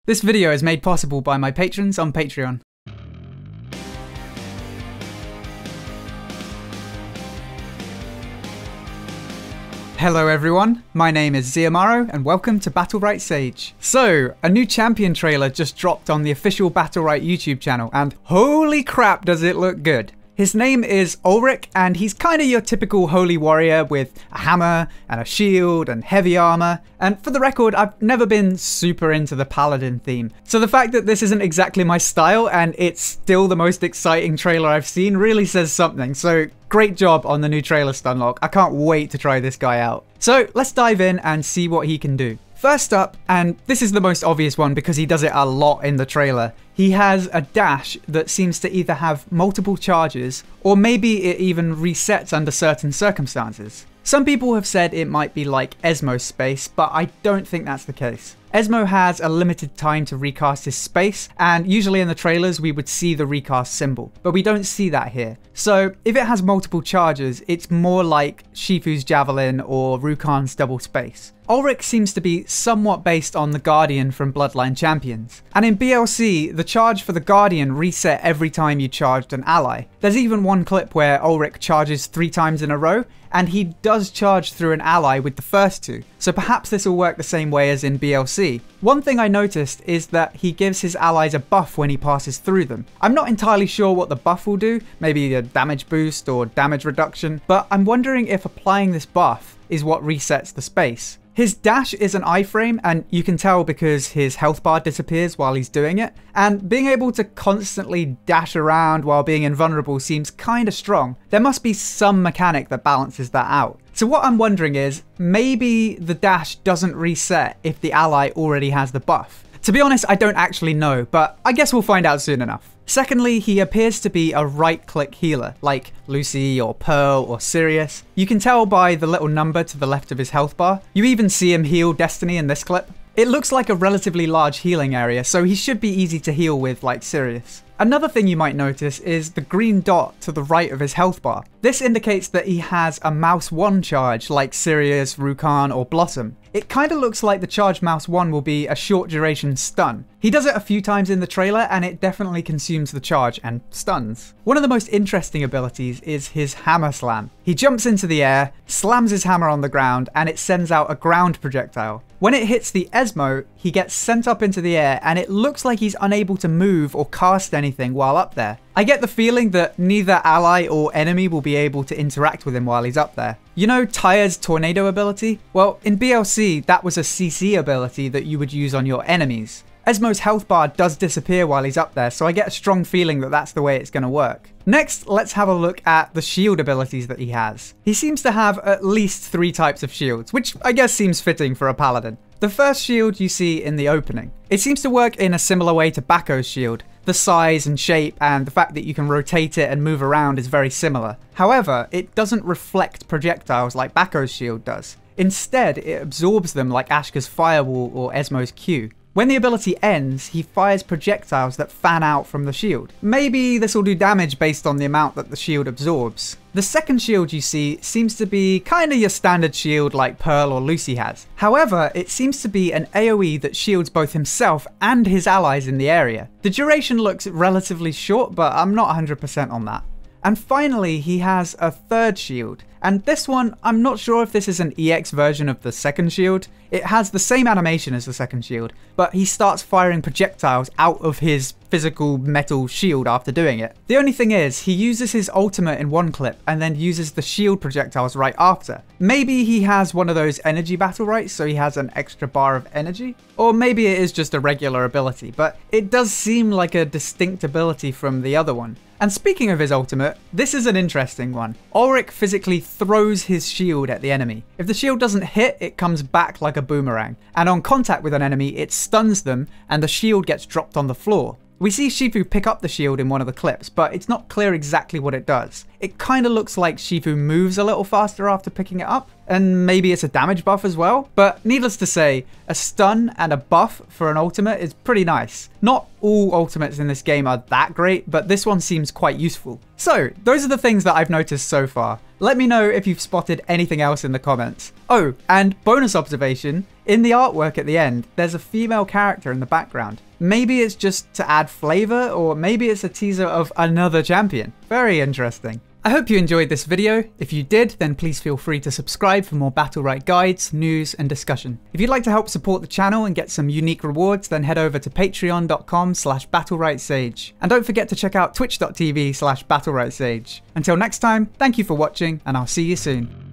This video is made possible by my patrons on Patreon. Hello everyone, my name is Ziamaro and welcome to Battlerite Sage. So, a new champion trailer just dropped on the official Battlerite YouTube channel and holy crap does it look good. His name is Ulric and he's kinda your typical holy warrior with a hammer and a shield and heavy armor. And for the record, I've never been super into the paladin theme. So the fact that this isn't exactly my style and it's still the most exciting trailer I've seen really says something. So great job on the new trailer stunlock. I can't wait to try this guy out. So let's dive in and see what he can do. First up, and this is the most obvious one because he does it a lot in the trailer, he has a dash that seems to either have multiple charges or maybe it even resets under certain circumstances. Some people have said it might be like Esmo's space, but I don't think that's the case. Esmo has a limited time to recast his space, and usually in the trailers we would see the recast symbol, but we don't see that here. So if it has multiple charges, it's more like Shifu's Javelin or Rukan's double space. Ulric seems to be somewhat based on the Guardian from Bloodline Champions. And in BLC, the charge for the Guardian reset every time you charged an ally. There's even one clip where Ulric charges 3 times in a row, and he does charge through an ally with the first 2. So perhaps this will work the same way as in BLC. One thing I noticed is that he gives his allies a buff when he passes through them. I'm not entirely sure what the buff will do, maybe a damage boost or damage reduction, but I'm wondering if applying this buff is what resets the space. His dash is an iframe and you can tell because his health bar disappears while he's doing it, and being able to constantly dash around while being invulnerable seems kinda strong. There must be some mechanic that balances that out. So what I'm wondering is, maybe the dash doesn't reset if the ally already has the buff. To be honest, I don't actually know, but I guess we'll find out soon enough. Secondly, he appears to be a right-click healer, like Lucy or Pearl or Sirius. You can tell by the little number to the left of his health bar. You even see him heal Destiny in this clip. It looks like a relatively large healing area, so he should be easy to heal with like Sirius. Another thing you might notice is the green dot to the right of his health bar. This indicates that he has a Mouse 1 charge like Sirius, Rukan or Blossom. It kinda looks like the charge Mouse 1 will be a short duration stun. He does it a few times in the trailer and it definitely consumes the charge and stuns. One of the most interesting abilities is his hammer slam. He jumps into the air, slams his hammer on the ground and it sends out a ground projectile. When it hits the Esmo, he gets sent up into the air and it looks like he's unable to move or cast anything while up there. I get the feeling that neither ally or enemy will be able to interact with him while he's up there. You know Tyre's tornado ability? Well, in BLC, that was a CC ability that you would use on your enemies. Esmo's health bar does disappear while he's up there, so I get a strong feeling that that's the way it's going to work. Next, let's have a look at the shield abilities that he has. He seems to have at least 3 types of shields, which I guess seems fitting for a paladin. The first shield you see in the opening. It seems to work in a similar way to Bakko's shield. The size and shape and the fact that you can rotate it and move around is very similar. However, it doesn't reflect projectiles like Bakko's shield does. Instead, it absorbs them like Ashka's firewall or Esmo's Q. When the ability ends, he fires projectiles that fan out from the shield. Maybe this will do damage based on the amount that the shield absorbs. The second shield you see seems to be kinda your standard shield like Pearl or Lucy has. However, it seems to be an AoE that shields both himself and his allies in the area. The duration looks relatively short, but I'm not 100% on that. And finally, he has a third shield. And this one, I'm not sure if this is an EX version of the second shield. It has the same animation as the second shield, but he starts firing projectiles out of his physical metal shield after doing it. The only thing is, he uses his ultimate in one clip and then uses the shield projectiles right after. Maybe he has one of those energy Battlerites, so he has an extra bar of energy? Or maybe it is just a regular ability, but it does seem like a distinct ability from the other one. And speaking of his ultimate, this is an interesting one. Ulric physically throws his shield at the enemy. If the shield doesn't hit, it comes back like a boomerang. And on contact with an enemy, it stuns them and the shield gets dropped on the floor. We see Shifu pick up the shield in one of the clips, but it's not clear exactly what it does. it kind of looks like Shifu moves a little faster after picking it up, and maybe it's a damage buff as well. But needless to say, a stun and a buff for an ultimate is pretty nice. Not all ultimates in this game are that great, but this one seems quite useful. So those are the things that I've noticed so far. Let me know if you've spotted anything else in the comments. Oh, and bonus observation, in the artwork at the end, there's a female character in the background. Maybe it's just to add flavor, or maybe it's a teaser of another champion. Very interesting. I hope you enjoyed this video. If you did, then please feel free to subscribe for more Battlerite guides, news, and discussion. If you'd like to help support the channel and get some unique rewards, then head over to patreon.com/battleritesage. And don't forget to check out twitch.tv/battleritesage. Until next time, thank you for watching, and I'll see you soon.